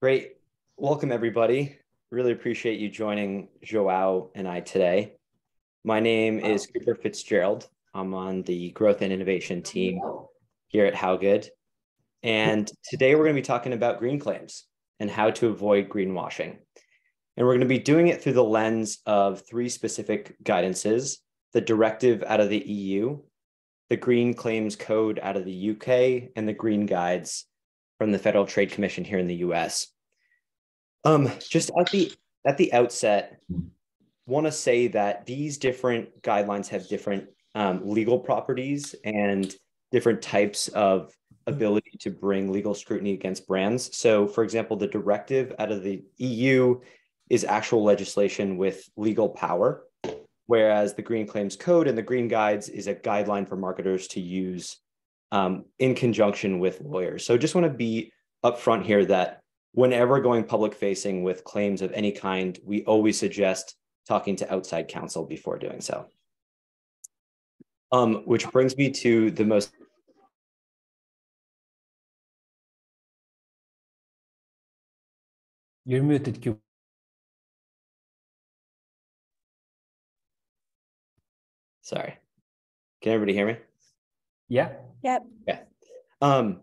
Great. Welcome, everybody. Really appreciate you joining João and I today. My name is Cooper FitzGerald. I'm on the growth and innovation team here at HowGood. And today we're going to be talking about green claims and how to avoid greenwashing. And we're going to be doing it through the lens of three specific guidances: the Directive out of the EU, the Green Claims Code out of the UK, and the Green Guides from the Federal Trade Commission here in the US. Just at the outset, want to say that these different guidelines have different legal properties and different types of ability to bring legal scrutiny against brands. So, for example, the Directive out of the EU is actual legislation with legal power, whereas the Green Claims Code and the Green Guides is a guideline for marketers to use in conjunction with lawyers. So just want to be upfront here that whenever going public facing with claims of any kind, we always suggest talking to outside counsel before doing so. Which brings me to the most You're muted, Q. Sorry. Can everybody hear me? Yeah. Yep. Yeah.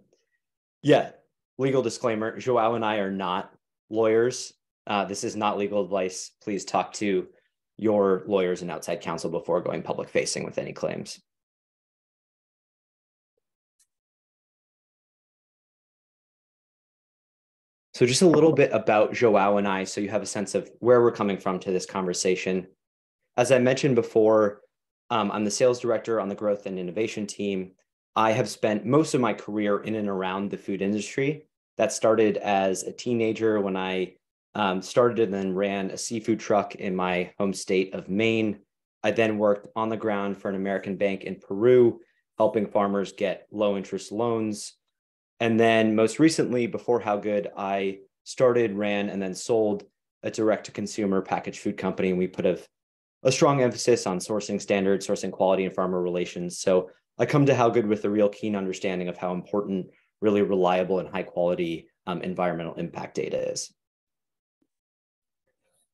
Yeah. Legal disclaimer: João and I are not lawyers. This is not legal advice. Please talk to your lawyers and outside counsel before going public facing with any claims. So just a little bit about João and I, so you have a sense of where we're coming from to this conversation. As I mentioned before, I'm the sales director on the growth and innovation team. I have spent most of my career in and around the food industry. That started as a teenager when I started and then ran a seafood truck in my home state of Maine. I then worked on the ground for an American bank in Peru, helping farmers get low interest loans. And then most recently, before HowGood, I started, ran, and then sold a direct-to-consumer packaged food company. And we put a strong emphasis on sourcing standards, sourcing quality, and farmer relations. So I come to HowGood with a real keen understanding of how important really reliable and high-quality environmental impact data is.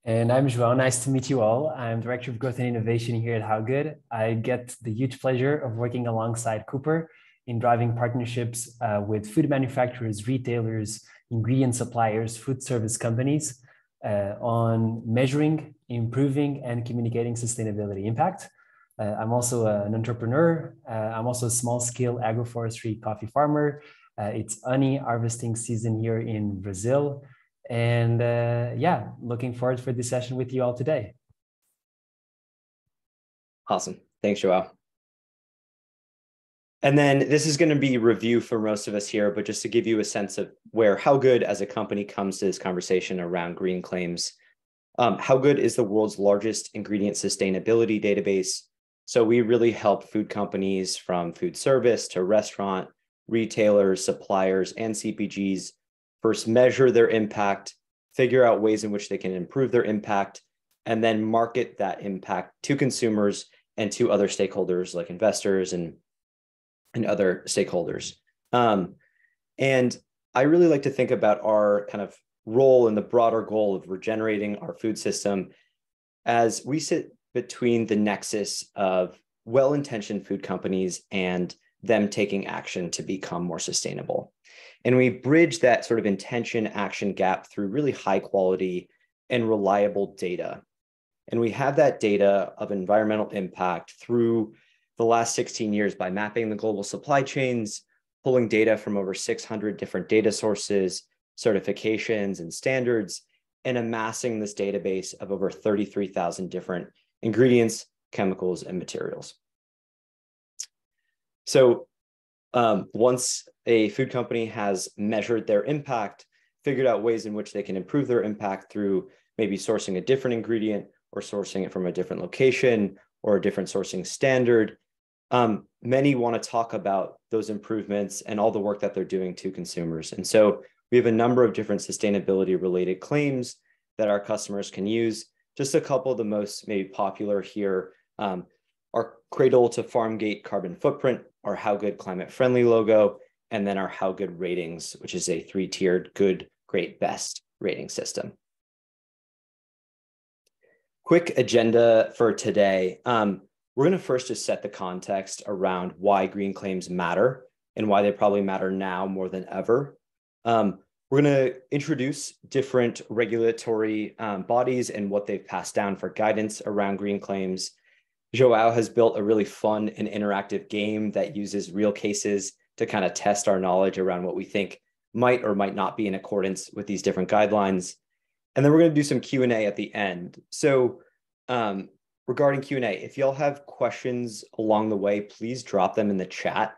And I'm João. Nice to meet you all. I'm Director of Growth and Innovation here at HowGood. I get the huge pleasure of working alongside Cooper in driving partnerships with food manufacturers, retailers, ingredient suppliers, food service companies on measuring, improving, and communicating sustainability impact. I'm also an entrepreneur. I'm also a small-scale agroforestry coffee farmer. It's honey harvesting season here in Brazil. And yeah, looking forward for this session with you all today. Awesome. Thanks, João. And then this is going to be review for most of us here, but just to give you a sense of where HowGood as a company comes to this conversation around green claims. HowGood is the world's largest ingredient sustainability database. So we really help food companies from food service to restaurant, retailers, suppliers, and CPGs first measure their impact, figure out ways in which they can improve their impact, and then market that impact to consumers and to other stakeholders like investors and other stakeholders. And I really like to think about our kind of role in the broader goal of regenerating our food system as we sit between the nexus of well-intentioned food companies and them taking action to become more sustainable. And we bridge that sort of intention action gap through really high quality and reliable data. And we have that data of environmental impact through the last 16 years by mapping the global supply chains, pulling data from over 600 different data sources, certifications, and standards, and amassing this database of over 33,000 different ingredients, chemicals, and materials. So once a food company has measured their impact, figured out ways in which they can improve their impact through maybe sourcing a different ingredient or sourcing it from a different location or a different sourcing standard, many want to talk about those improvements and all the work that they're doing to consumers. And so we have a number of different sustainability related claims that our customers can use. Just a couple of the most maybe popular here our Cradle to Farm Gate carbon footprint, our HowGood climate friendly logo, and then our HowGood ratings, which is a 3-tiered good, great, best rating system. Quick agenda for today. We're going to first just set the context around why green claims matter and why they probably matter now more than ever. We're going to introduce different regulatory bodies and what they've passed down for guidance around green claims. João has built a really fun and interactive game that uses real cases to kind of test our knowledge around what we think might or might not be in accordance with these different guidelines. And then we're going to do some Q&A at the end. So regarding Q&A, if y'all have questions along the way, please drop them in the chat.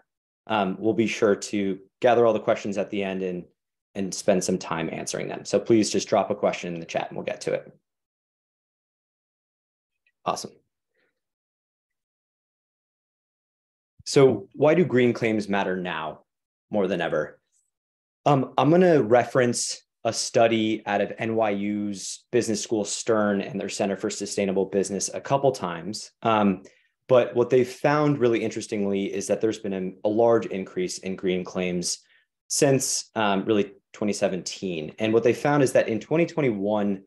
We'll be sure to gather all the questions at the end and spend some time answering them. So please just drop a question in the chat and we'll get to it. Awesome. So why do green claims matter now more than ever? I'm going to reference a study out of NYU's business school Stern and their Center for Sustainable Business a couple times. But what they've found really interestingly is that there's been a large increase in green claims since really 2017. And what they found is that in 2021,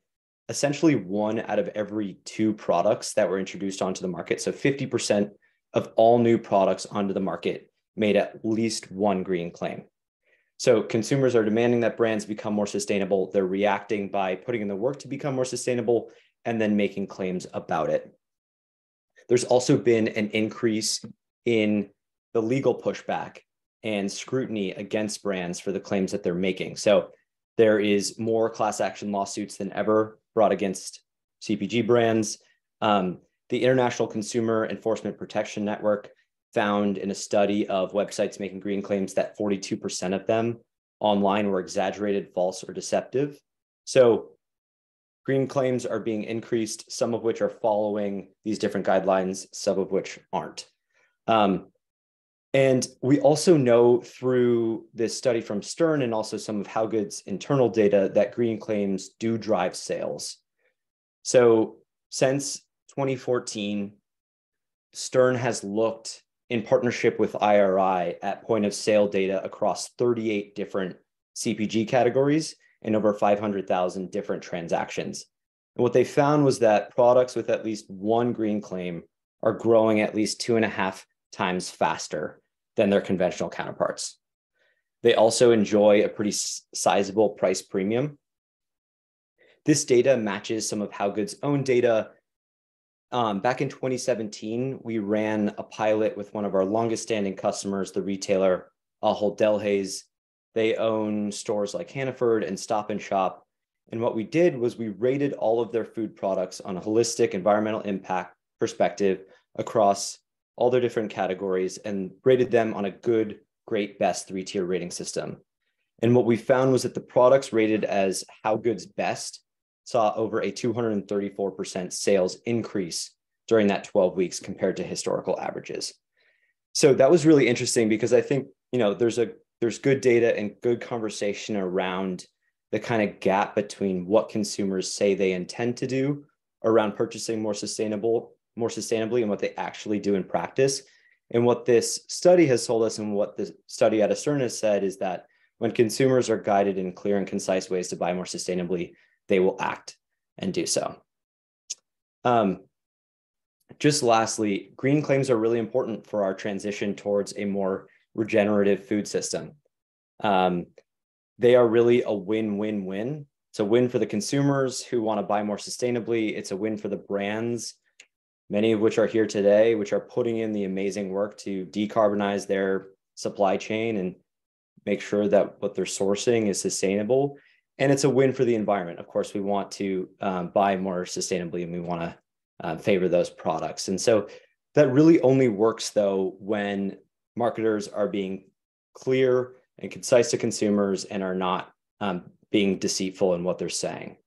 essentially 1 out of every 2 products that were introduced onto the market, so 50% of all new products onto the market made at least 1 green claim. So consumers are demanding that brands become more sustainable. They're reacting by putting in the work to become more sustainable and then making claims about it. There's also been an increase in the legal pushback and scrutiny against brands for the claims that they're making. So there is more class action lawsuits than ever brought against CPG brands. The International Consumer Enforcement Protection Network found in a study of websites making green claims that 42% of them online were exaggerated, false, or deceptive. So green claims are being increased, some of which are following these different guidelines, some of which aren't. And we also know through this study from Stern and also some of HowGood's internal data that green claims do drive sales. So since 2014, Stern has looked in partnership with IRI at point of sale data across 38 different CPG categories and over 500,000 different transactions. And what they found was that products with at least 1 green claim are growing at least 2.5 times faster than their conventional counterparts. They also enjoy a pretty sizable price premium. This data matches some of HowGood's own data. Back in 2017, we ran a pilot with one of our longest standing customers, the retailer Ahold Delhaize. They own stores like Hannaford and Stop & Shop. And what we did was we rated all of their food products on a holistic environmental impact perspective across all their different categories and rated them on a good, great, best 3-tier rating system. And what we found was that the products rated as HowGood's best saw over a 234% sales increase during that 12 weeks compared to historical averages. So that was really interesting because I think, there's good data and good conversation around the kind of gap between what consumers say they intend to do around purchasing more sustainably and what they actually do in practice. And what this study has told us and what the study at Stern has said is that when consumers are guided in clear and concise ways to buy more sustainably, they will act and do so. Just lastly, green claims are really important for our transition towards a more regenerative food system. They are really a win-win-win. It's a win for the consumers who want to buy more sustainably. It's a win for the brands, many of which are here today, which are putting in the amazing work to decarbonize their supply chain and make sure that what they're sourcing is sustainable. And it's a win for the environment. Of course, we want to buy more sustainably and we want to favor those products. And so that really only works, though, when marketers are being clear and concise to consumers and are not being deceitful in what they're saying.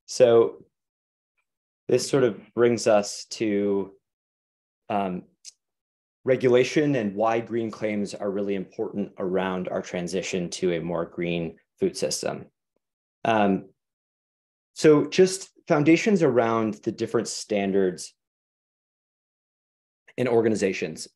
So this sort of brings us to regulation and why green claims are really important around our transition to a more green food system. So just foundations around the different standards in organizations.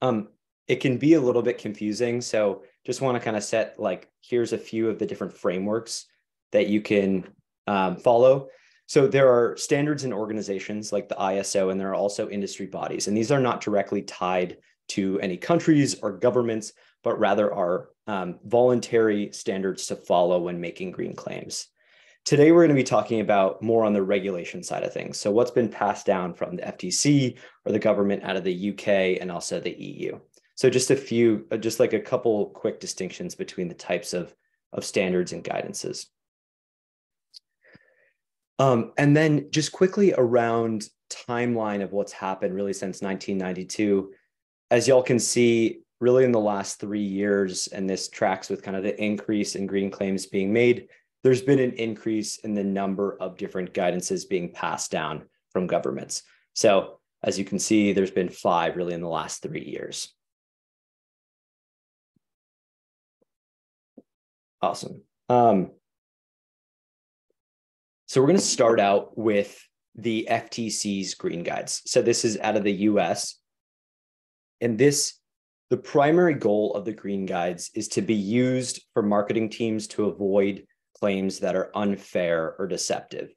It can be a little bit confusing. So just want to kind of set here's a few of the different frameworks that you can follow. So there are standards and organizations like the ISO, and there are also industry bodies. And these are not directly tied to any countries or governments, but rather are voluntary standards to follow when making green claims. Today, we're going to be talking about more on the regulation side of things. So what's been passed down from the FTC or the government out of the UK and also the EU. So just like a couple quick distinctions between the types of standards and guidances. And then just quickly around timeline of what's happened really since 1992. As y'all can see, really in the last 3 years, and this tracks with kind of the increase in green claims being made, there's been an increase in the number of different guidances being passed down from governments. So as you can see, there's been 5 really in the last 3 years. Awesome. So we're going to start out with the FTC's green guides. So this is out of the US. And the primary goal of the green guides is to be used for marketing teams to avoid claims that are unfair or deceptive.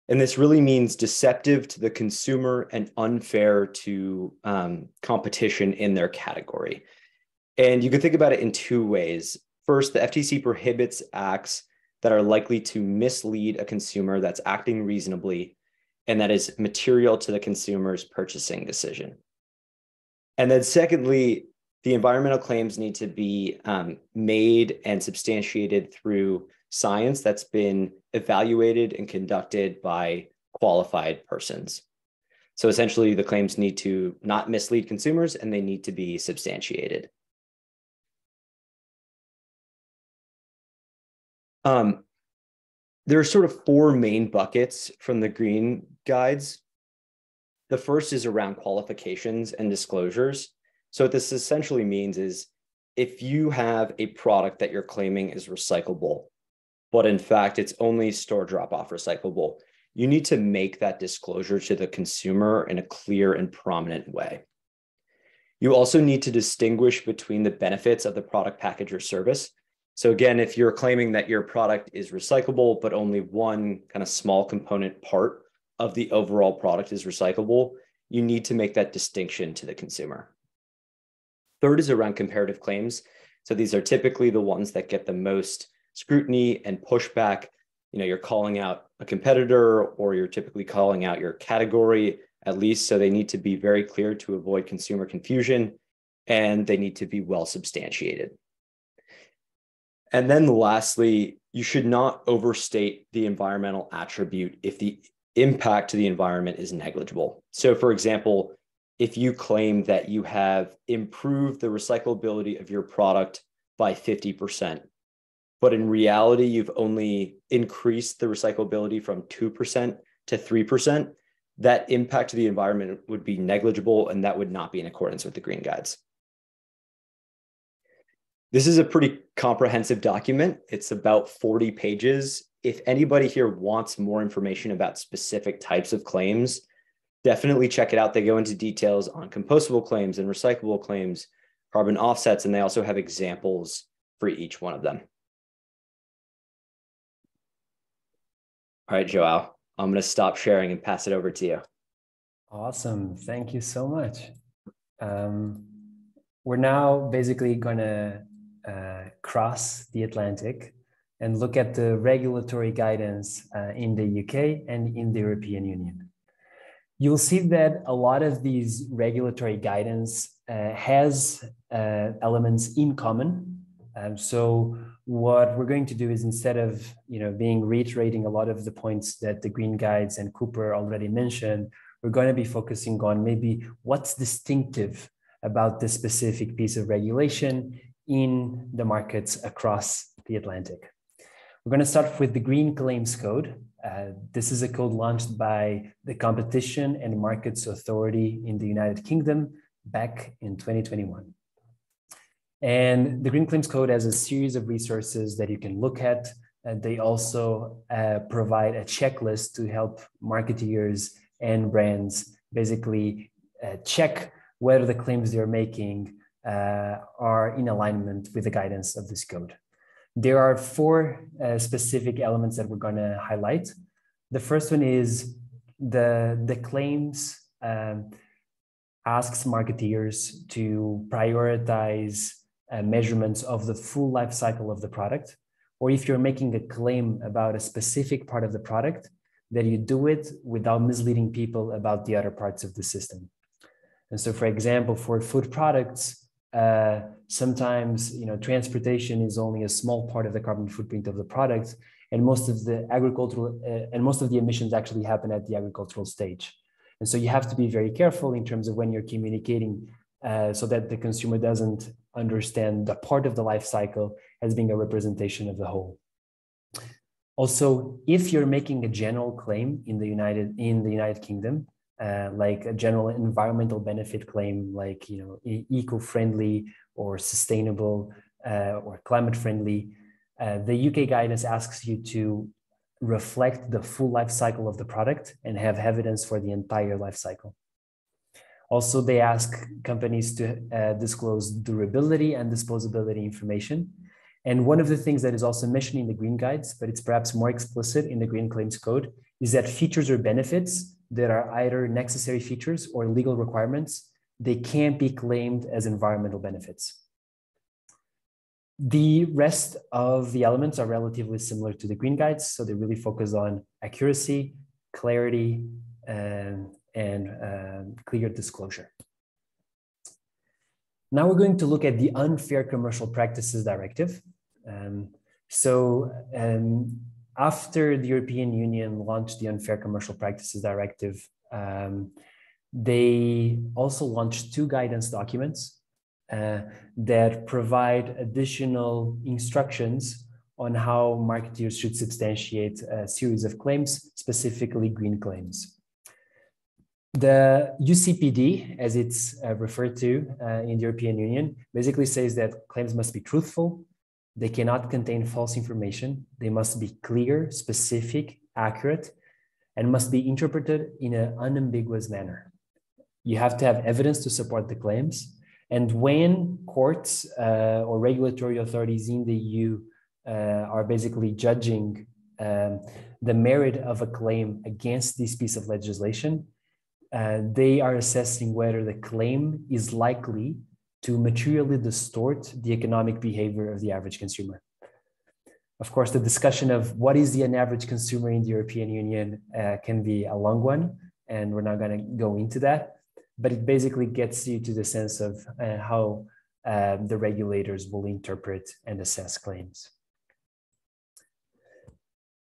And this really means deceptive to the consumer and unfair to competition in their category. And you can think about it in 2 ways. First, the FTC prohibits acts that are likely to mislead a consumer that's acting reasonably and that is material to the consumer's purchasing decision. And then secondly, the environmental claims need to be made and substantiated through science that's been evaluated and conducted by qualified persons. So essentially, the claims need to not mislead consumers and they need to be substantiated. There are sort of 4 main buckets from the green guides. The first is around qualifications and disclosures. So what this essentially means is if you have a product that you're claiming is recyclable, but in fact, it's only store drop-off recyclable, you need to make that disclosure to the consumer in a clear and prominent way. You also need to distinguish between the benefits of the product, package, or service. So again, if you're claiming that your product is recyclable, but only one kind of small component part of the overall product is recyclable, you need to make that distinction to the consumer. Third is around comparative claims. So these are typically the ones that get the most scrutiny and pushback. You're calling out a competitor or you're typically calling out your category at least. So they need to be very clear to avoid consumer confusion and they need to be well substantiated. And then lastly, you should not overstate the environmental attribute if the impact to the environment is negligible. So for example, if you claim that you have improved the recyclability of your product by 50%, but in reality, you've only increased the recyclability from 2% to 3%, that impact to the environment would be negligible and that would not be in accordance with the green guides. This is a pretty comprehensive document. It's about 40 pages. If anybody here wants more information about specific types of claims, definitely check it out. They go into details on compostable claims and recyclable claims, carbon offsets, and they also have examples for each one of them. All right, João, I'm going to stop sharing and pass it over to you. Awesome. Thank you so much. We're now basically going to cross the Atlantic and look at the regulatory guidance in the UK and in the European Union. You'll see that a lot of these regulatory guidance has elements in common. So what we're going to do is, instead of being reiterating a lot of the points that the green guides and Cooper already mentioned, we're going to be focusing on maybe what's distinctive about this specific piece of regulation in the markets across the Atlantic. We're going to start with the Green Claims Code. This is a code launched by the Competition and Markets Authority in the United Kingdom back in 2021. And the Green Claims Code has a series of resources that you can look at. They also provide a checklist to help marketeers and brands basically check whether the claims they're making are in alignment with the guidance of this code. There are four specific elements that we're going to highlight. The first one is the claims asks marketeers to prioritize measurements of the full life cycle of the product, or if you're making a claim about a specific part of the product, that you do it without misleading people about the other parts of the system. And so, for example, for food products, sometimes transportation is only a small part of the carbon footprint of the product, and most of the emissions actually happen at the agricultural stage. And so you have to be very careful in terms of when you're communicating so that the consumer doesn't understand the part of the life cycle as being a representation of the whole. Also, if you're making a general claim in the United Kingdom, like a general environmental benefit claim, like eco-friendly or sustainable or climate-friendly, the UK guidance asks you to reflect the full life cycle of the product and have evidence for the entire life cycle. Also, they ask companies to disclose durability and disposability information. And one of the things that is also mentioned in the green guides, but it's perhaps more explicit in the green claims code, is that features or benefits that are either necessary features or legal requirements, they can't be claimed as environmental benefits. The rest of the elements are relatively similar to the green guides, so they really focus on accuracy, clarity, and clear disclosure. Now we're going to look at the Unfair Commercial Practices Directive. After the European Union launched the Unfair Commercial Practices Directive, they also launched two guidance documents that provide additional instructions on how marketeers should substantiate a series of claims, specifically green claims. The UCPD, as it's referred to in the European Union, basically says that claims must be truthful, they cannot contain false information, they must be clear, specific, accurate, and must be interpreted in an unambiguous manner. You have to have evidence to support the claims. And when courts or regulatory authorities in the EU are basically judging the merit of a claim against this piece of legislation, they are assessing whether the claim is likely to materially distort the economic behavior of the average consumer. Of course, the discussion of what is the average consumer in the European Union can be a long one, and we're not going to go into that. But it basically gets you to the sense of how the regulators will interpret and assess claims.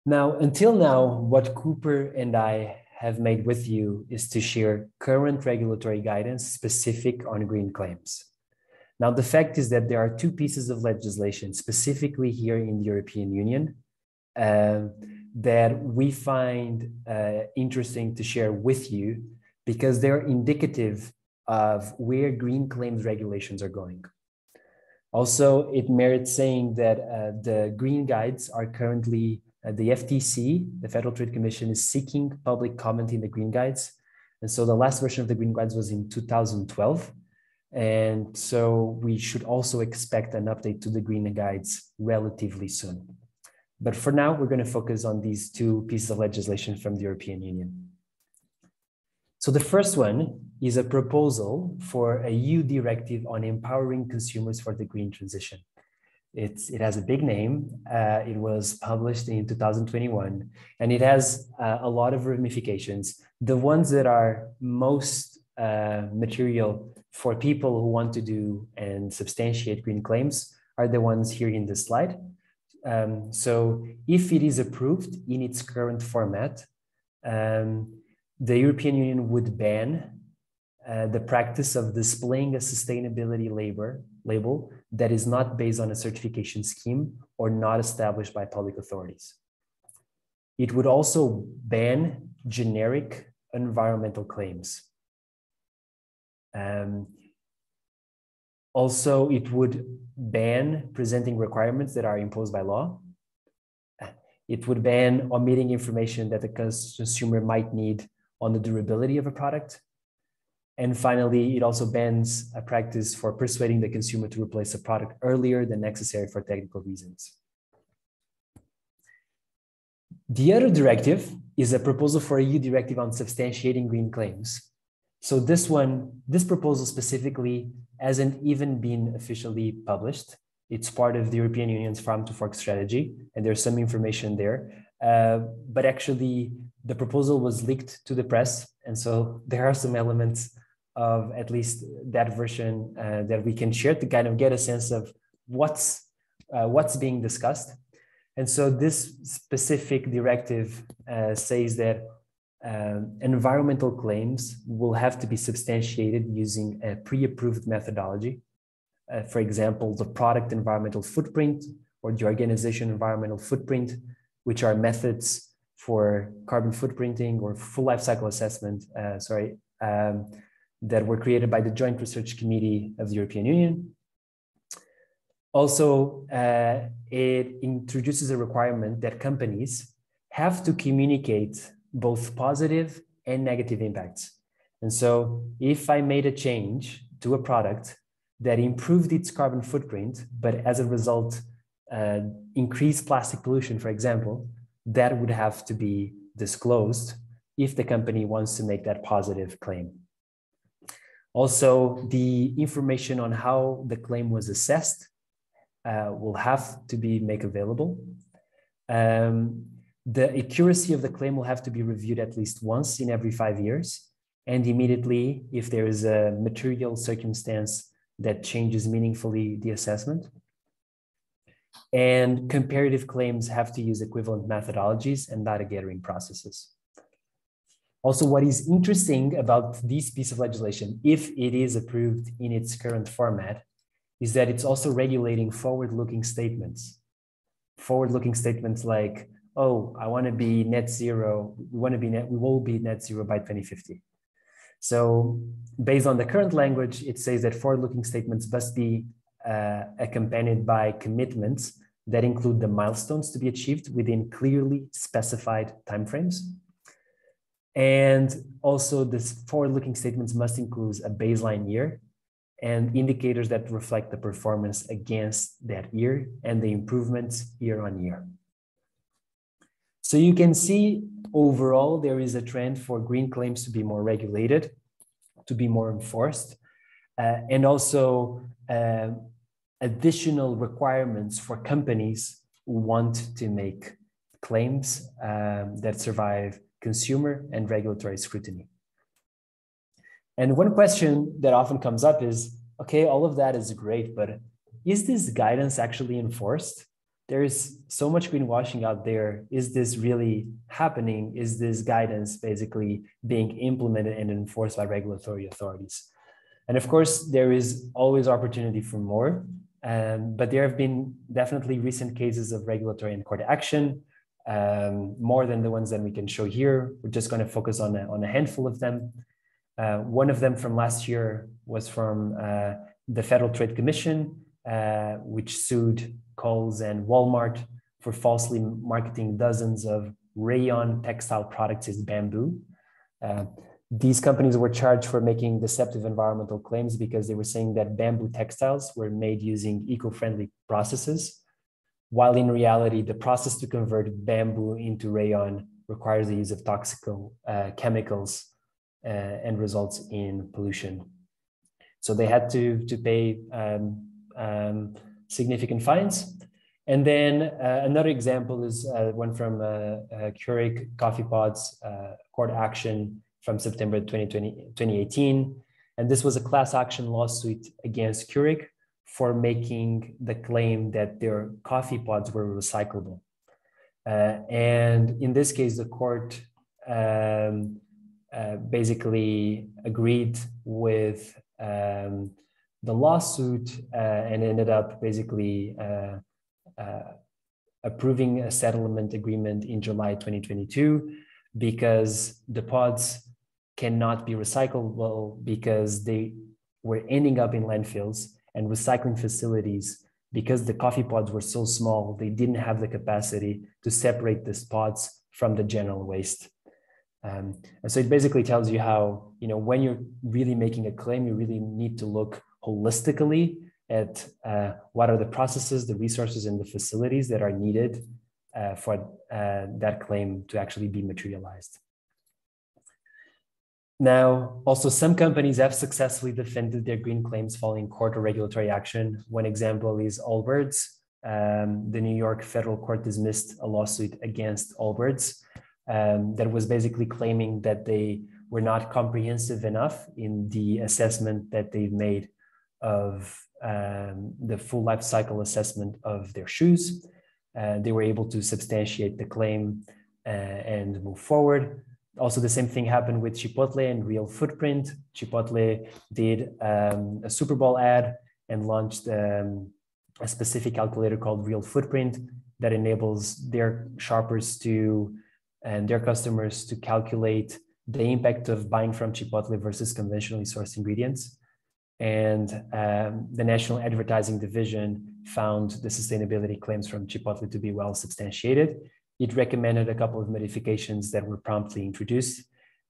Now, until now, what Cooper and I have made with you is to share current regulatory guidance specific on green claims. Now, the fact is that there are two pieces of legislation specifically here in the European Union that we find interesting to share with you, because they're indicative of where green claims regulations are going. Also, it merits saying that the green guides are currently, the FTC, the Federal Trade Commission, is seeking public comment in the green guides. And so the last version of the green guides was in 2012. And so we should also expect an update to the green guides relatively soon. But for now, we're going to focus on these two pieces of legislation from the European Union. So the first one is a proposal for a EU directive on empowering consumers for the green transition. It has a big name. It was published in 2021, and it has a lot of ramifications. The ones that are most material for people who want to do and substantiate green claims are the ones here in this slide. So if it is approved in its current format, the European Union would ban the practice of displaying a sustainability label that is not based on a certification scheme or not established by public authorities. It would also ban generic environmental claims. Also, it would ban presenting requirements that are imposed by law. It would ban omitting information that the consumer might need on the durability of a product. And finally, it also bans a practice for persuading the consumer to replace a product earlier than necessary for technical reasons. The other directive is a proposal for a EU directive on substantiating green claims. So this proposal specifically hasn't even been officially published. It's part of the European Union's Farm to Fork strategy, and there's some information there. But actually, the proposal was leaked to the press, and so there are some elements of at least that version that we can share to kind of get a sense of what's being discussed. And so this specific directive says that environmental claims will have to be substantiated using a pre-approved methodology. For example, the product environmental footprint or the organization environmental footprint, which are methods for carbon footprinting or full life cycle assessment, that were created by the Joint Research Committee of the European Union. Also, it introduces a requirement that companies have to communicate both positive and negative impacts. And so if I made a change to a product that improved its carbon footprint, but as a result, increased plastic pollution, for example, that would have to be disclosed if the company wants to make that positive claim. Also, the information on how the claim was assessed will have to be made available. The accuracy of the claim will have to be reviewed at least once in every 5 years, and immediately if there is a material circumstance that changes meaningfully the assessment. And comparative claims have to use equivalent methodologies and data gathering processes. Also, what is interesting about this piece of legislation, if it is approved in its current format, is that it's also regulating forward-looking statements. Forward-looking statements like, oh, I want to be net zero. We will be net zero by 2050. So based on the current language, it says that forward-looking statements must be accompanied by commitments that include the milestones to be achieved within clearly specified timeframes. And also this forward-looking statements must include a baseline year and indicators that reflect the performance against that year and the improvements year on year. So you can see overall, there is a trend for green claims to be more regulated, to be more enforced, and also additional requirements for companies who want to make claims that survive consumer and regulatory scrutiny. And one question that often comes up is, okay, all of that is great, but is this guidance actually enforced? There is so much greenwashing out there. Is this really happening? Is this guidance basically being implemented and enforced by regulatory authorities? And of course, there is always opportunity for more, but there have been definitely recent cases of regulatory and court action, more than the ones that we can show here. We're just going to focus on a handful of them. One of them from last year was from the Federal Trade Commission, which sued Kohl's and Walmart for falsely marketing dozens of rayon textile products as bamboo. These companies were charged for making deceptive environmental claims because they were saying that bamboo textiles were made using eco-friendly processes, while in reality, the process to convert bamboo into rayon requires the use of toxic chemicals and results in pollution. So they had to pay significant fines. And then another example is one from Keurig Coffee Pods court action from September 2018. And this was a class action lawsuit against Keurig for making the claim that their coffee pods were recyclable. And in this case, the court basically agreed with the lawsuit and ended up basically approving a settlement agreement in July 2022 because the pods cannot be recyclable because they were ending up in landfills and recycling facilities. Because the coffee pods were so small, they didn't have the capacity to separate the pods from the general waste. And so it basically tells you how, when you're really making a claim, you really need to look holistically at what are the processes, the resources, and the facilities that are needed for that claim to actually be materialized. Now, also some companies have successfully defended their green claims following court or regulatory action. One example is Allbirds. The New York federal court dismissed a lawsuit against Allbirds that was basically claiming that they were not comprehensive enough in the assessment that they've made of the full life cycle assessment of their shoes. They were able to substantiate the claim and move forward. Also, the same thing happened with Chipotle and Real Footprint. Chipotle did a Super Bowl ad and launched a specific calculator called Real Footprint that enables their shoppers to and their customers to calculate the impact of buying from Chipotle versus conventionally sourced ingredients. And the National Advertising Division found the sustainability claims from Chipotle to be well substantiated. It recommended a couple of modifications that were promptly introduced.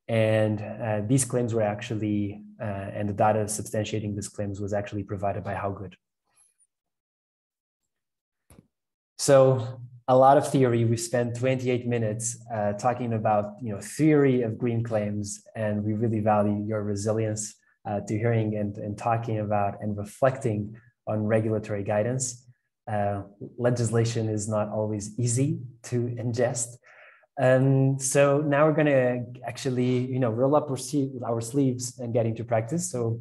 And these claims were actually, and the data substantiating these claims was actually provided by HowGood. So a lot of theory. We spent 28 minutes talking about theory of green claims, and we really value your resilience to hearing and talking about and reflecting on regulatory guidance. Legislation is not always easy to ingest. So now we're going to actually, roll up our sleeves and get into practice. So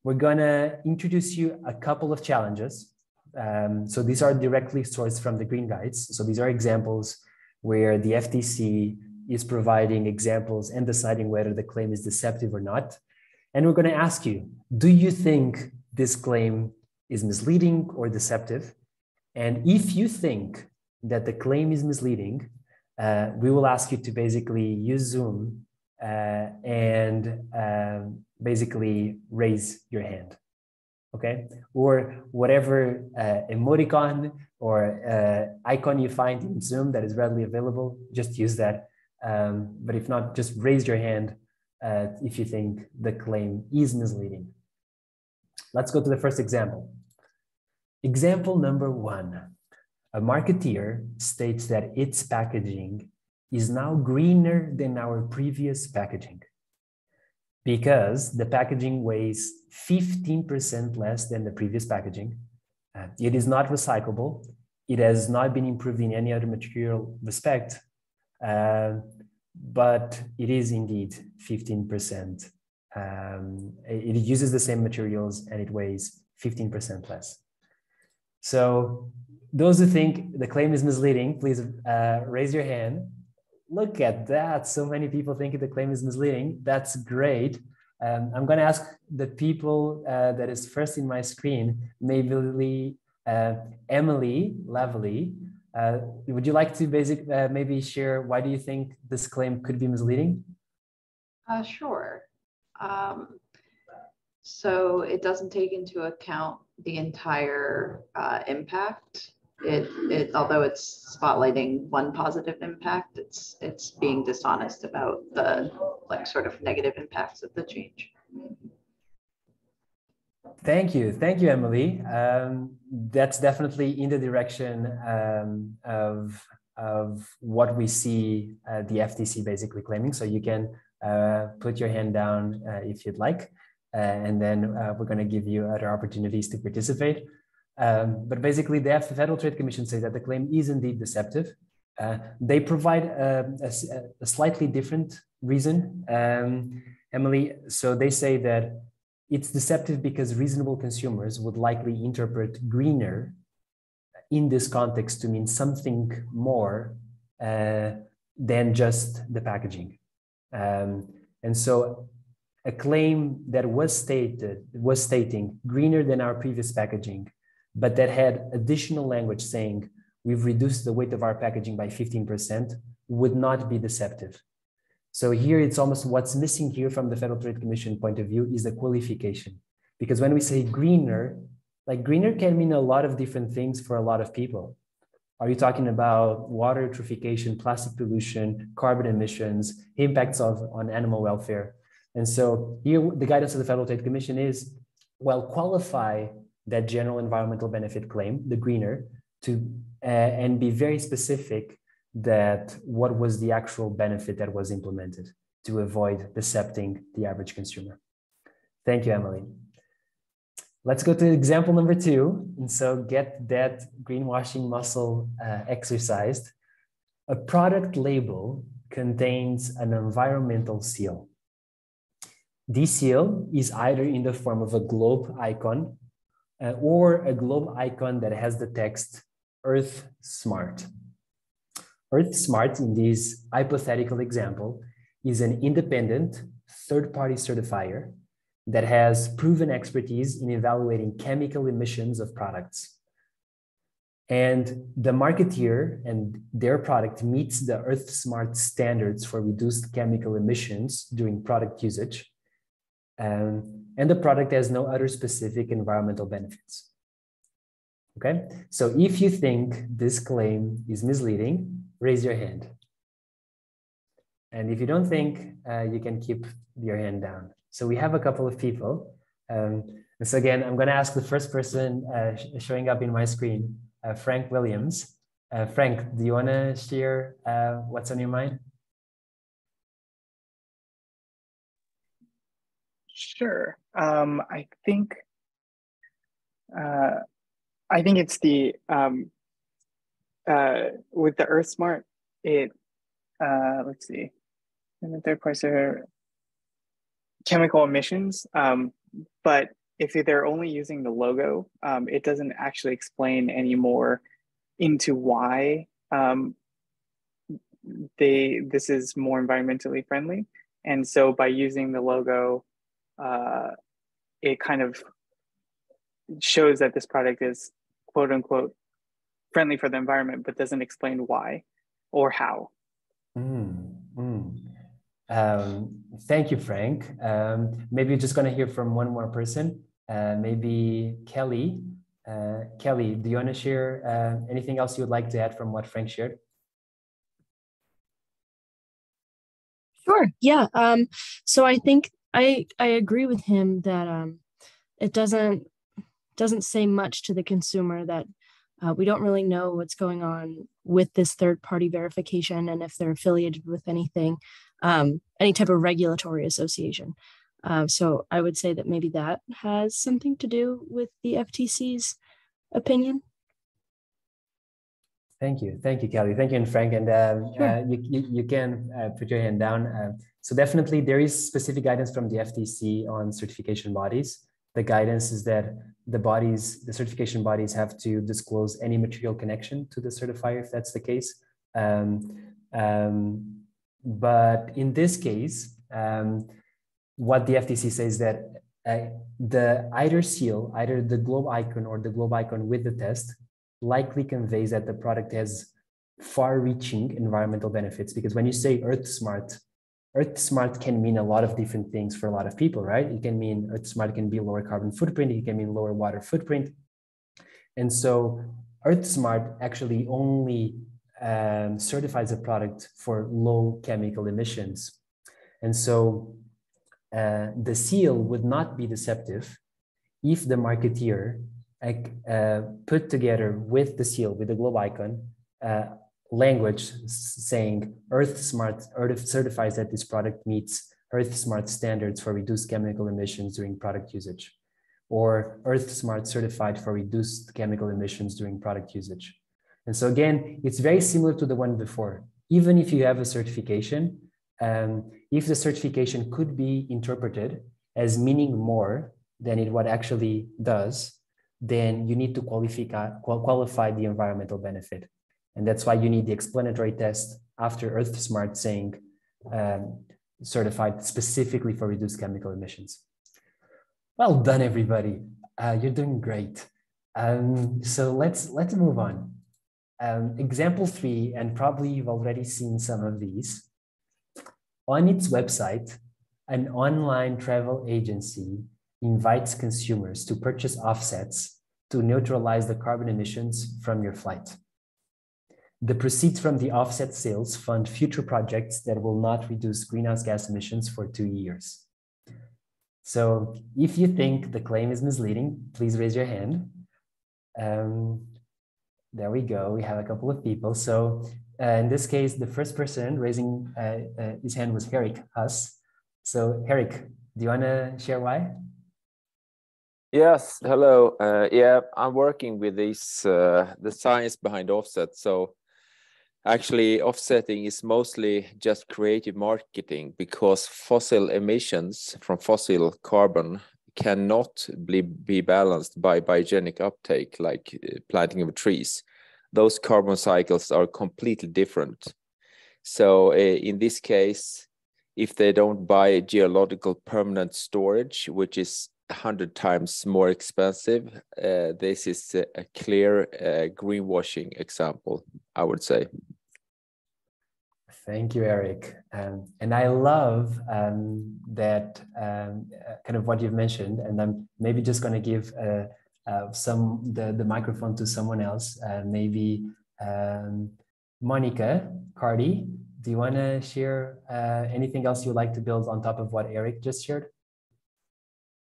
we're going to introduce you a couple of challenges. So these are directly sourced from the Green Guides. So these are examples where the FTC is providing examples and deciding whether the claim is deceptive or not. And we're going to ask you, do you think this claim is misleading or deceptive? And if you think that the claim is misleading, we will ask you to basically use Zoom and basically raise your hand, okay? Or whatever emoticon or icon you find in Zoom that is readily available, just use that. But if not, just raise your hand if you think the claim is misleading. Let's go to the first example. Example number 1, a marketeer states that its packaging is now greener than our previous packaging because the packaging weighs 15% less than the previous packaging. It is not recyclable. It has not been improved in any other material respect, but it is indeed 15%. It uses the same materials and it weighs 15% less. So those who think the claim is misleading, please raise your hand. Look at that. So many people think the claim is misleading. That's great. I'm going to ask the people that is first in my screen, maybe Emily Lavely. Would you like to maybe share why do you think this claim could be misleading? Sure. So it doesn't take into account the entire impact. Although it's spotlighting one positive impact, it's being dishonest about the sort of negative impacts of the change. Thank you, Emily. That's definitely in the direction of what we see the FTC basically claiming. So you can put your hand down if you'd like. And then we're going to give you other opportunities to participate. But basically, the Federal Trade Commission says that the claim is indeed deceptive. They provide a slightly different reason, Emily. So they say that it's deceptive because reasonable consumers would likely interpret greener in this context to mean something more than just the packaging. And so a claim that was stating greener than our previous packaging, but that had additional language saying we've reduced the weight of our packaging by 15% would not be deceptive. So here it's almost what's missing here from the Federal Trade Commission point of view is the qualification. Because when we say greener, greener can mean a lot of different things for a lot of people. Are you talking about water eutrophication, plastic pollution, carbon emissions, impacts on animal welfare? And so here the guidance of the Federal Trade Commission is, well, qualify that general environmental benefit claim, the greener, to and be very specific that what was the actual benefit that was implemented to avoid decepting the average consumer. Thank you, Emily. Let's go to example number 2. And so get that greenwashing muscle exercised. A product label contains an environmental seal. This seal is either in the form of a globe icon or a globe icon that has the text Earth Smart. Earth Smart, in this hypothetical example, is an independent third-party certifier that has proven expertise in evaluating chemical emissions of products. And the marketeer and their product meets the Earth Smart standards for reduced chemical emissions during product usage. And the product has no other specific environmental benefits. Okay, so if you think this claim is misleading, raise your hand. And if you don't think, you can keep your hand down. So we have a couple of people. And so again, I'm going to ask the first person showing up in my screen, Frank Williams. Frank, do you want to share what's on your mind? Sure. I think it's the with the Earth Smart, it let's see, and the third parts are chemical emissions. But if they're only using the logo, it doesn't actually explain any more into why this is more environmentally friendly. And so by using the logo, it kind of shows that this product is quote unquote friendly for the environment, but doesn't explain why or how. Thank you, Frank. Maybe you're just going to hear from one more person. Maybe Kelly. Kelly, do you want to share anything else you would like to add from what Frank shared? Sure. Yeah. So I think I agree with him that it doesn't say much to the consumer, that we don't really know what's going on with this third-party verification and if they're affiliated with anything, any type of regulatory association. So I would say that maybe that has something to do with the FTC's opinion. Thank you, Kelly. Thank you, and Frank. And Sure. you can put your hand down. So definitely there is specific guidance from the FTC on certification bodies. The guidance is that the certification bodies have to disclose any material connection to the certifier if that's the case. But in this case, what the FTC says that either the globe icon or the globe icon with the test likely conveys that the product has far-reaching environmental benefits, because when you say Earth Smart can mean a lot of different things for a lot of people, right? It can mean Earth Smart can be lower carbon footprint, it can mean lower water footprint. And so Earth Smart actually only certifies a product for low chemical emissions. And so the seal would not be deceptive if the marketeer put together with the seal, with the globe icon, language saying Earth certifies that this product meets Earth Smart standards for reduced chemical emissions during product usage, or Earth Smart certified for reduced chemical emissions during product usage. And so again, it's very similar to the one before. Even if you have a certification, if the certification could be interpreted as meaning more than what actually does, then you need to qualify the environmental benefit. And that's why you need the explanatory test after Earth Smart saying certified specifically for reduced chemical emissions. Well done, everybody. You're doing great. So let's move on. Example 3, and probably you've already seen some of these. On its website, an online travel agency invites consumers to purchase offsets to neutralize the carbon emissions from your flight. The proceeds from the offset sales fund future projects that will not reduce greenhouse gas emissions for 2 years. So if you think the claim is misleading, please raise your hand. There we go. We have a couple of people. So in this case, the first person raising his hand was Herrick Huss. So Herrick, do you want to share why? Yes, hello. Yeah, I'm working with this, the science behind offset. So actually offsetting is mostly just creative marketing, because fossil emissions from fossil carbon cannot be balanced by biogenic uptake, like planting of trees. Those carbon cycles are completely different. So in this case, if they don't buy geological permanent storage, which is 100 times more expensive, this is a clear greenwashing example, I would say. Thank you, Eric. And I love that kind of what you've mentioned, and I'm maybe just going to give the microphone to someone else, maybe Monica Cardi. Do you want to share anything else you'd like to build on top of what Eric just shared?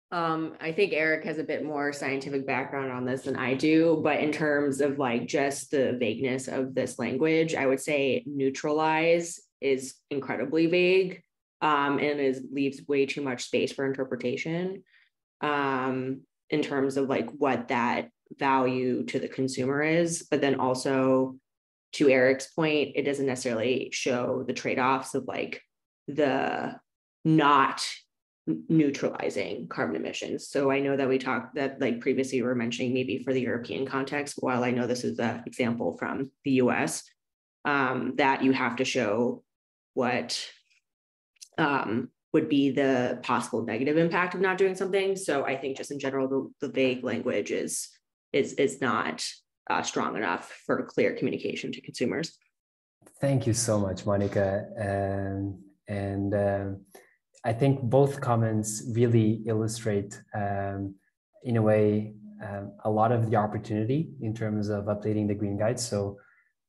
I think Eric has a bit more scientific background on this than I do, but in terms of like just the vagueness of this language, I would say neutralize is incredibly vague and leaves way too much space for interpretation in terms of like what that value to the consumer is. But then also to Eric's point, it doesn't necessarily show the trade-offs of like the not neutralizing carbon emissions. So I know that we talked that like previously we were mentioning maybe for the European context, while I know this is an example from the US, that you have to show what would be the possible negative impact of not doing something. So I think just in general, the vague language is not strong enough for clear communication to consumers. Thank you so much, Monica. I think both comments really illustrate, in a way, a lot of the opportunity in terms of updating the Green Guide. So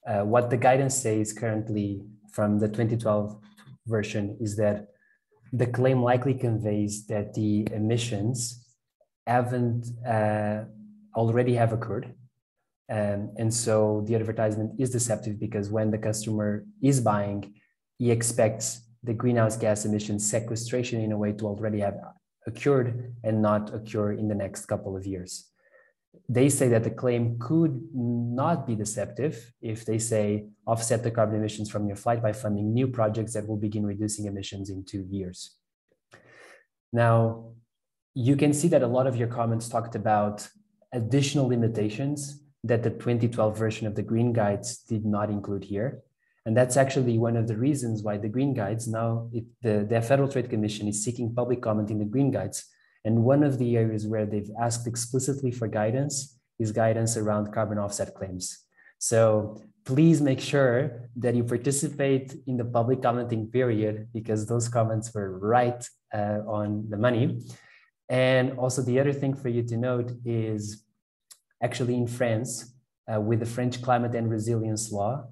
what the guidance says currently from the 2012 version is that the claim likely conveys that the emissions haven't already have occurred. And so the advertisement is deceptive because when the customer is buying, he expects the greenhouse gas emission sequestration in a way to already have occurred and not occur in the next couple of years. They say that the claim could not be deceptive if they say offset the carbon emissions from your flight by funding new projects that will begin reducing emissions in 2 years. Now, you can see that a lot of your comments talked about additional limitations that the 2012 version of the Green Guides did not include here. And that's actually one of the reasons why the Green Guides now, the Federal Trade Commission is seeking public comment in the Green Guides. And one of the areas where they've asked explicitly for guidance is guidance around carbon offset claims. So please make sure that you participate in the public commenting period, because those comments were right on the money. And also the other thing for you to note is actually in France, with the French climate and resilience law,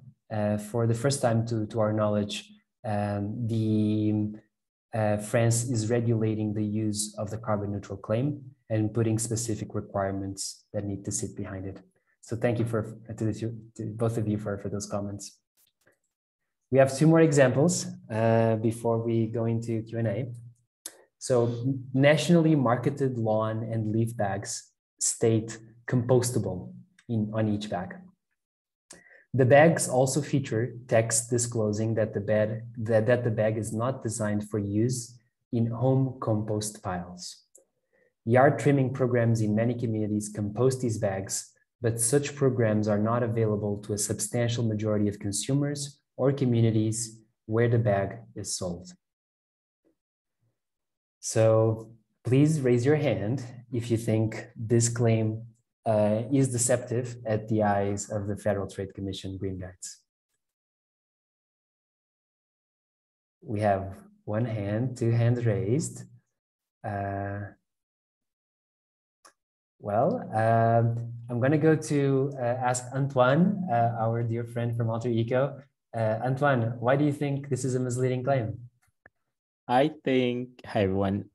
for the first time to our knowledge, France is regulating the use of the carbon neutral claim and putting specific requirements that need to sit behind it. So thank you to both of you for those comments. We have 2 more examples before we go into Q&A. So nationally marketed lawn and leaf bags state compostable on each bag. The bags also feature text disclosing that the bag is not designed for use in home compost piles. Yard trimming programs in many communities compost these bags, but such programs are not available to a substantial majority of consumers or communities where the bag is sold. So please raise your hand if you think this claim is deceptive at the eyes of the Federal Trade Commission Green Guides. We have 1 hand, 2 hands raised. I'm going to go to ask Antoine, our dear friend from Alter Eco. Antoine, why do you think this is a misleading claim? Hi everyone.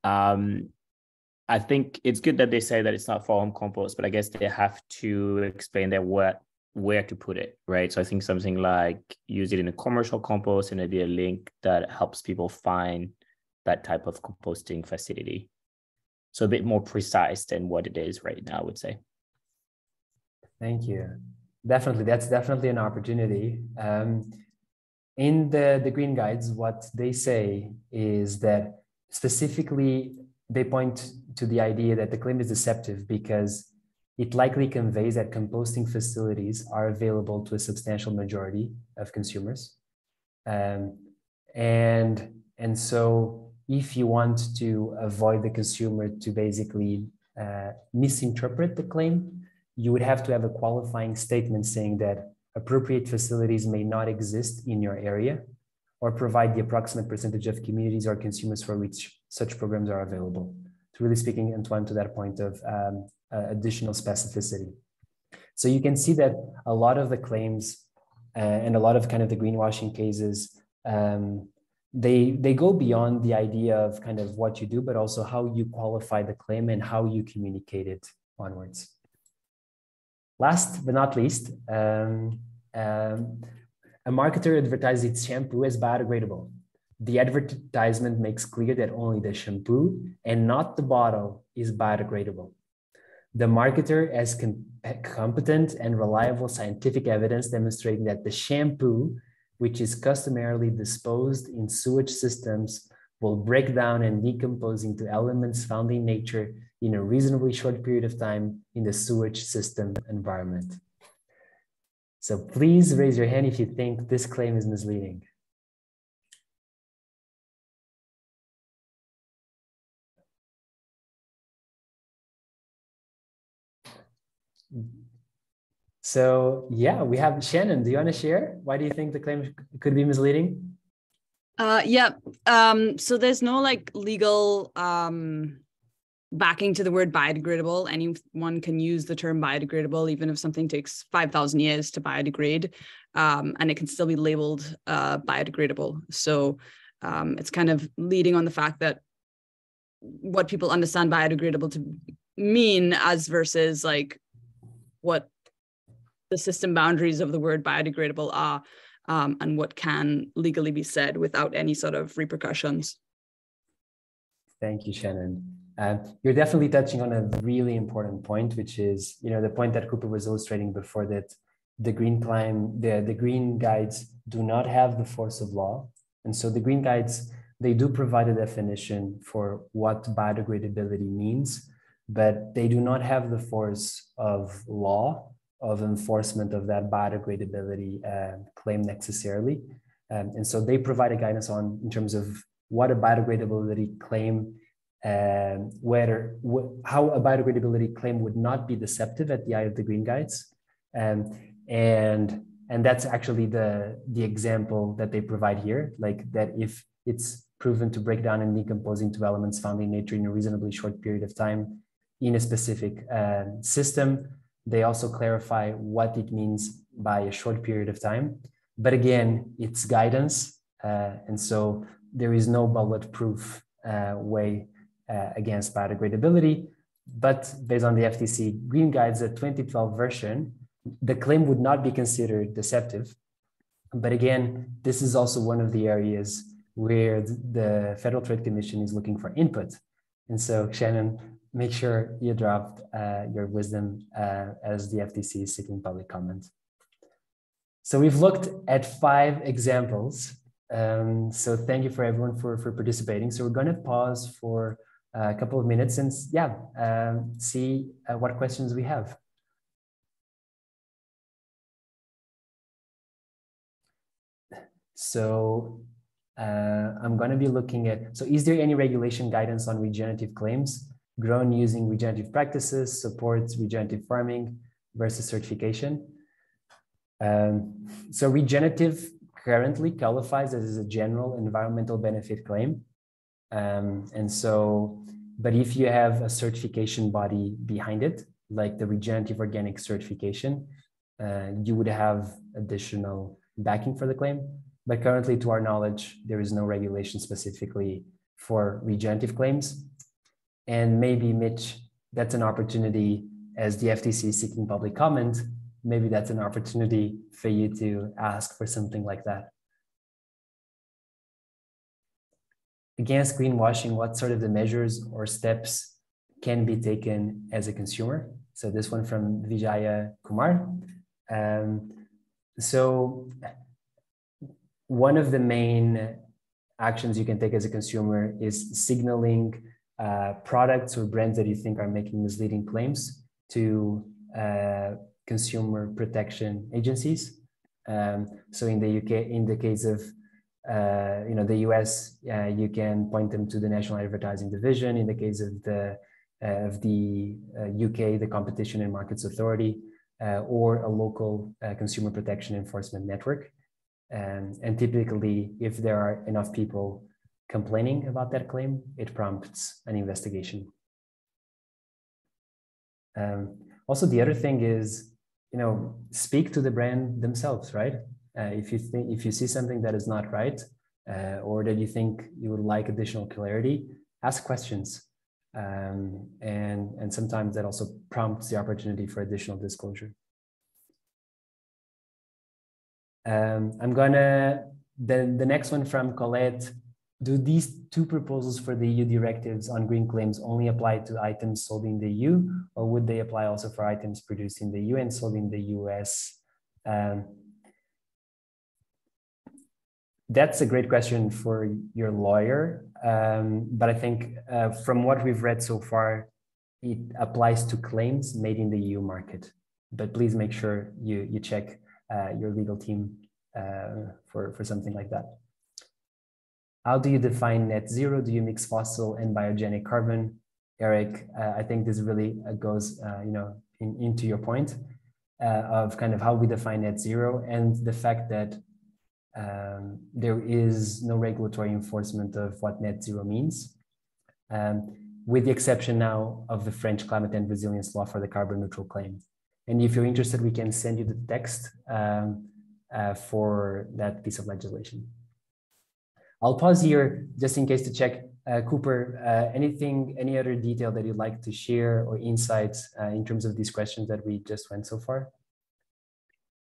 I think it's good that they say that it's not for home compost, but I guess they have to explain that what where to put it, right? So I think something like use it in a commercial compost and maybe a link that helps people find that type of composting facility. So a bit more precise than what it is right now, I would say. Thank you. Definitely, that's definitely an opportunity. In the Green Guides, what they say is that specifically, they point to the idea that the claim is deceptive because it likely conveys that composting facilities are available to a substantial majority of consumers. And so if you want to avoid the consumer to basically misinterpret the claim, you would have to have a qualifying statement saying that appropriate facilities may not exist in your area or provide the approximate percentage of communities or consumers for which such programs are available. To really speaking, Antoine, to that point of additional specificity. So you can see that a lot of the claims and a lot of kind of the greenwashing cases, they go beyond the idea of kind of what you do, but also how you qualify the claim and how you communicate it onwards. Last but not least, a marketer advertises its shampoo as biodegradable. The advertisement makes clear that only the shampoo and not the bottle is biodegradable. The marketer has competent and reliable scientific evidence demonstrating that the shampoo, which is customarily disposed in sewage systems, will break down and decompose into elements found in nature in a reasonably short period of time in the sewage system environment. So please raise your hand if you think this claim is misleading. So yeah, we have Shannon. Do you want to share? Why do you think the claim could be misleading? So there's no like legal backing to the word biodegradable. Anyone can use the term biodegradable, even if something takes 5,000 years to biodegrade, and it can still be labeled biodegradable. So it's kind of leading on the fact that what people understand biodegradable to mean as versus like what the system boundaries of the word biodegradable are, and what can legally be said without any sort of repercussions. Thank you, Shannon. You're definitely touching on a really important point, which is, the point that Cooper was illustrating before, that the Green Guides do not have the force of law. And so the Green Guides, they do provide a definition for what biodegradability means, but they do not have the force of law, of enforcement of that biodegradability claim necessarily. And so they provide a guidance in terms of what a biodegradability claim, how a biodegradability claim would not be deceptive at the eye of the Green Guides. And that's actually the example that they provide here, like that if it's proven to break down and decompose into elements found in nature in a reasonably short period of time in a specific system. They also clarify what it means by a short period of time. But again, it's guidance. And so there is no bulletproof way against biodegradability. But based on the FTC Green Guides, the 2012 version, the claim would not be considered deceptive. But again, this is also one of the areas where the Federal Trade Commission is looking for input. And so, Shannon, make sure you dropped your wisdom as the FTC is seeking public comment. So we've looked at 5 examples. So thank you for everyone for participating. So we're going to pause for a couple of minutes and see what questions we have. So I'm going to be looking at, so is there any regulation guidance on regenerative claims grown using regenerative practices, supports regenerative farming versus certification? So regenerative currently qualifies as a general environmental benefit claim. And so, but if you have a certification body behind it, like the regenerative organic certification, you would have additional backing for the claim. But currently, to our knowledge, there is no regulation specifically for regenerative claims. And maybe, Mitch, that's an opportunity as the FTC is seeking public comment maybe that's an opportunity for you to ask for something like that. Against greenwashing, what sort of the measures or steps can be taken as a consumer? So this one from Vijaya Kumar. So one of the main actions you can take as a consumer is signaling products or brands that you think are making misleading claims to consumer protection agencies. So in the UK, in the case of the US, you can point them to the National Advertising Division. In the case of the UK, the Competition and Markets Authority, or a local consumer protection enforcement network. And typically, if there are enough people complaining about that claim, it prompts an investigation. Also, the other thing is, speak to the brand themselves, right? If you see something that is not right, or that you think you would like additional clarity, ask questions. And sometimes that also prompts the opportunity for additional disclosure. The next one from Colette: do these two proposals for the EU directives on green claims only apply to items sold in the EU, or would they apply also for items produced in the EU and sold in the US? That's a great question for your lawyer, but I think from what we've read so far, it applies to claims made in the EU market. But please make sure you check your legal team for something like that. How do you define net zero? Do you mix fossil and biogenic carbon? Eric, I think this really goes into your point of kind of how we define net zero, and the fact that there is no regulatory enforcement of what net zero means, with the exception now of the French climate and resilience law for the carbon neutral claim. And if you're interested, we can send you the text for that piece of legislation. I'll pause here just in case to check, Cooper, any other detail that you'd like to share or insights in terms of these questions that we just went so far?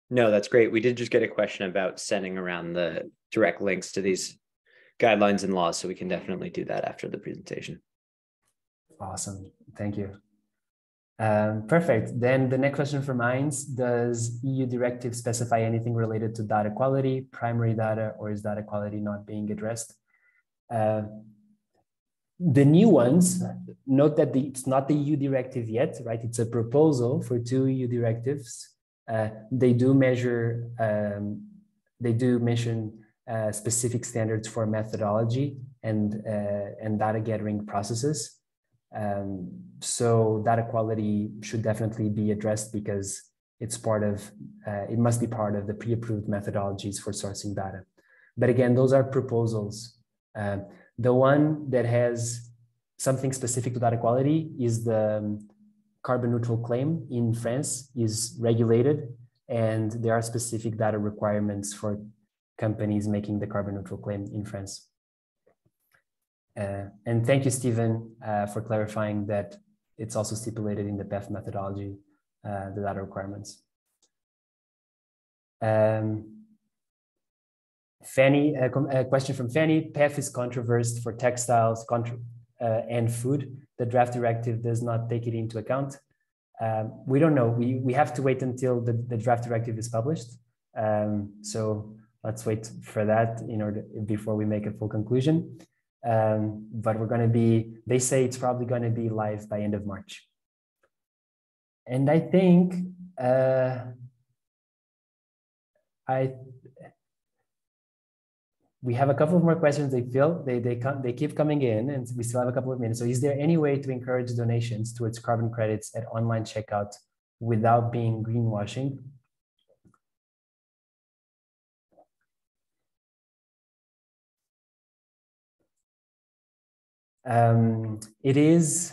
No, that's great. We did just get a question about sending around the direct links to these guidelines and laws, so we can definitely do that after the presentation. Awesome, thank you. Perfect. Then the next question from Heinz: does EU directive specify anything related to data quality, primary data, or is data quality not being addressed? The new ones, note that it's not the EU directive yet, right? It's a proposal for 2 EU directives. They do mention specific standards for methodology and data gathering processes. So data quality should definitely be addressed because it's part of, it must be part of the pre-approved methodologies for sourcing data. But again, those are proposals. The one that has something specific to data quality is the carbon neutral claim in France is regulated, and there are specific data requirements for companies making the carbon neutral claim in France. And thank you, Stephen, for clarifying that it's also stipulated in the PEF methodology, the data requirements. Fanny, a question from Fanny: PEF is controversial for textiles and food. The draft directive does not take it into account. We don't know. We have to wait until the draft directive is published. So let's wait for that before we make a full conclusion. But we're going to be, they say it's probably going to be live by end of March. And I think we have a couple of more questions. They keep coming in, and we still have a couple of minutes. So is there any way to encourage donations towards carbon credits at online checkout without being greenwashing? It is,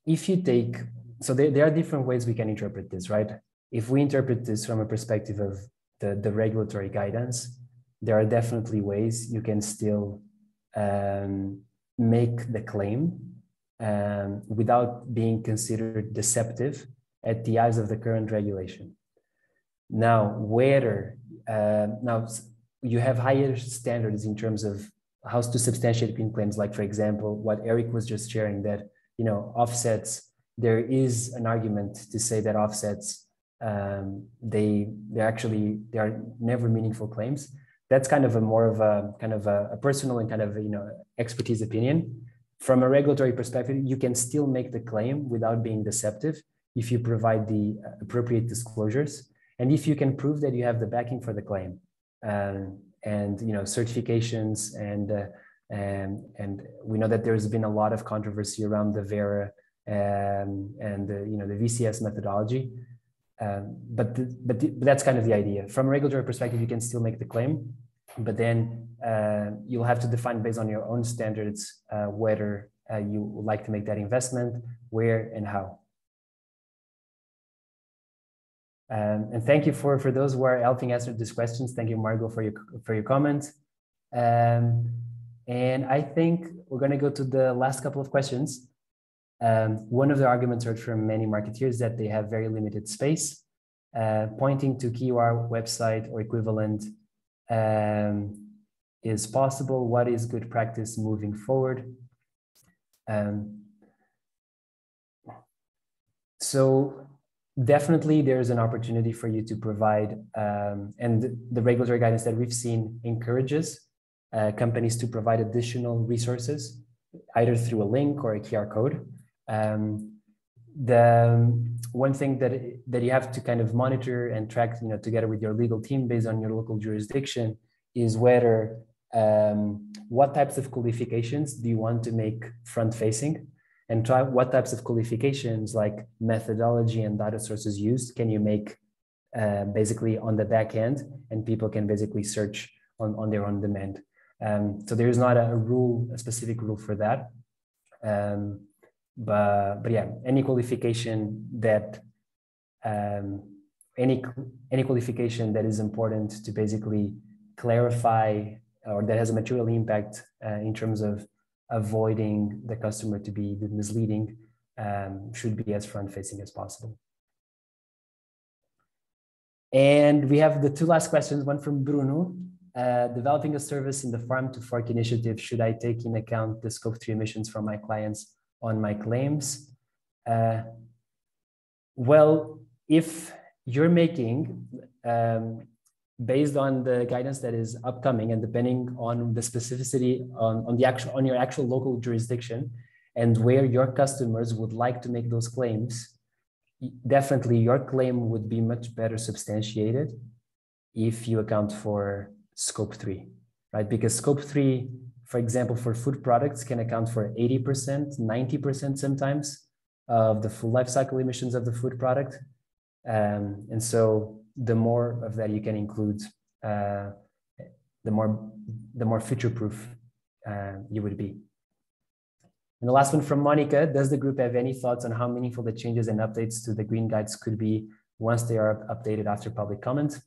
if you take, so there are different ways we can interpret this, right? If we interpret this from a perspective of the regulatory guidance, there are definitely ways you can still make the claim without being considered deceptive at the eyes of the current regulation. Now, now you have higher standards in terms of how to substantiate green claims, like for example, what Eric was just sharing, that, you know, offsets, there is an argument to say that offsets, they are never meaningful claims. That's kind of a more of a personal and kind of, you know, expertise opinion. From a regulatory perspective, you can still make the claim without being deceptive if you provide the appropriate disclosures, and if you can prove that you have the backing for the claim, and you know, certifications, and we know that there's been a lot of controversy around the VERA and you know, the VCS methodology, but that's kind of the idea. From a regulatory perspective, you can still make the claim, but then you'll have to define based on your own standards whether you would like to make that investment, where and how. And thank you for those who are helping answer these questions. Thank you, Margot, for your comments. And I think we're going to go to the last couple of questions. One of the arguments heard from many marketeers that they have very limited space. Pointing to QR website or equivalent is possible. What is good practice moving forward? So definitely there's an opportunity for you to provide, and the regulatory guidance that we've seen encourages companies to provide additional resources, either through a link or a QR code. The one thing that you have to kind of monitor and track, you know, together with your legal team based on your local jurisdiction, is whether what types of qualifications do you want to make front-facing, and try what types of qualifications, like methodology and data sources used, can you make basically on the back end, and people can basically search on their own demand. So there is not a specific rule for that. But yeah, any qualification that any qualification that is important to basically clarify, or that has a material impact in terms of avoiding the customer to be misleading, should be as front-facing as possible. And we have the two last questions, one from Bruno. Developing a service in the farm to fork initiative, should I take in account the scope 3 emissions from my clients on my claims? Well, if you're making, based on the guidance that is upcoming, and depending on the specificity on your actual local jurisdiction and where your customers would like to make those claims, definitely your claim would be much better substantiated if you account for scope 3, right? Because scope 3, for example, for food products, can account for 80%, 90% sometimes of the full life cycle emissions of the food product. And so the more of that you can include, the more future-proof you would be. And the last one from Monica: does the group have any thoughts on how meaningful the changes and updates to the green guides could be once they are updated after public comment?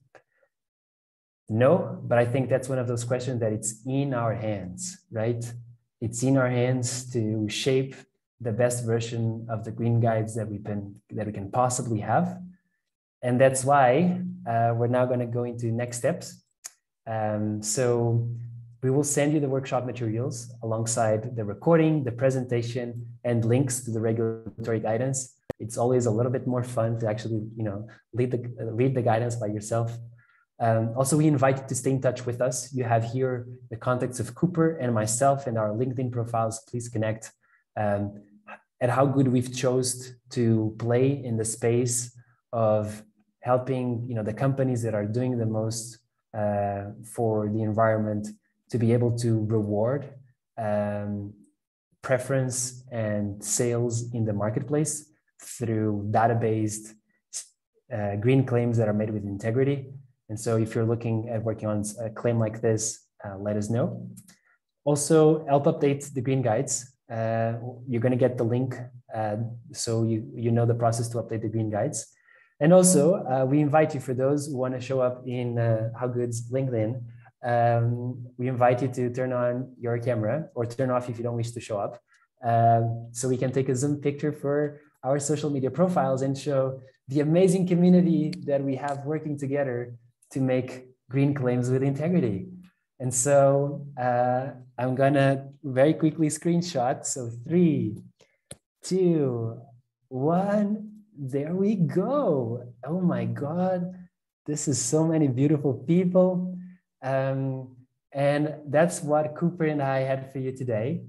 No, but I think that's one of those questions that it's in our hands, right? It's in our hands to shape the best version of the green guides that we can possibly have. And that's why we're now going to go into next steps. So we will send you the workshop materials alongside the recording, the presentation, and links to the regulatory guidance. It's always a little bit more fun to actually, you know, read the guidance by yourself. Also, we invite you to stay in touch with us. You have here the contacts of Cooper and myself and our LinkedIn profiles. Please connect. At HowGood, we've chose to play in the space of helping, you know, the companies that are doing the most for the environment to be able to reward preference and sales in the marketplace through data-based green claims that are made with integrity. And so if you're looking at working on a claim like this, let us know. Also, help update the green guides. You're going to get the link so you know the process to update the green guides. And also, we invite you, for those who want to show up in HowGood's LinkedIn, we invite you to turn on your camera, or turn off if you don't wish to show up, so we can take a Zoom picture for our social media profiles and show the amazing community that we have working together to make green claims with integrity. And so I'm gonna very quickly screenshot. So 3, 2, 1, there we go. Oh my God, this is so many beautiful people. And that's what Cooper and I had for you today.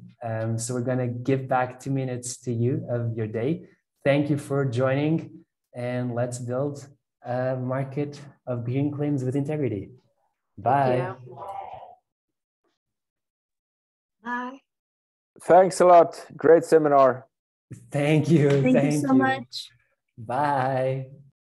So we're gonna give back 2 minutes to you of your day. Thank you for joining, and let's build a market of green claims with integrity. Bye. Bye. Thanks a lot. Great seminar. Thank you. Thank you so much. Bye.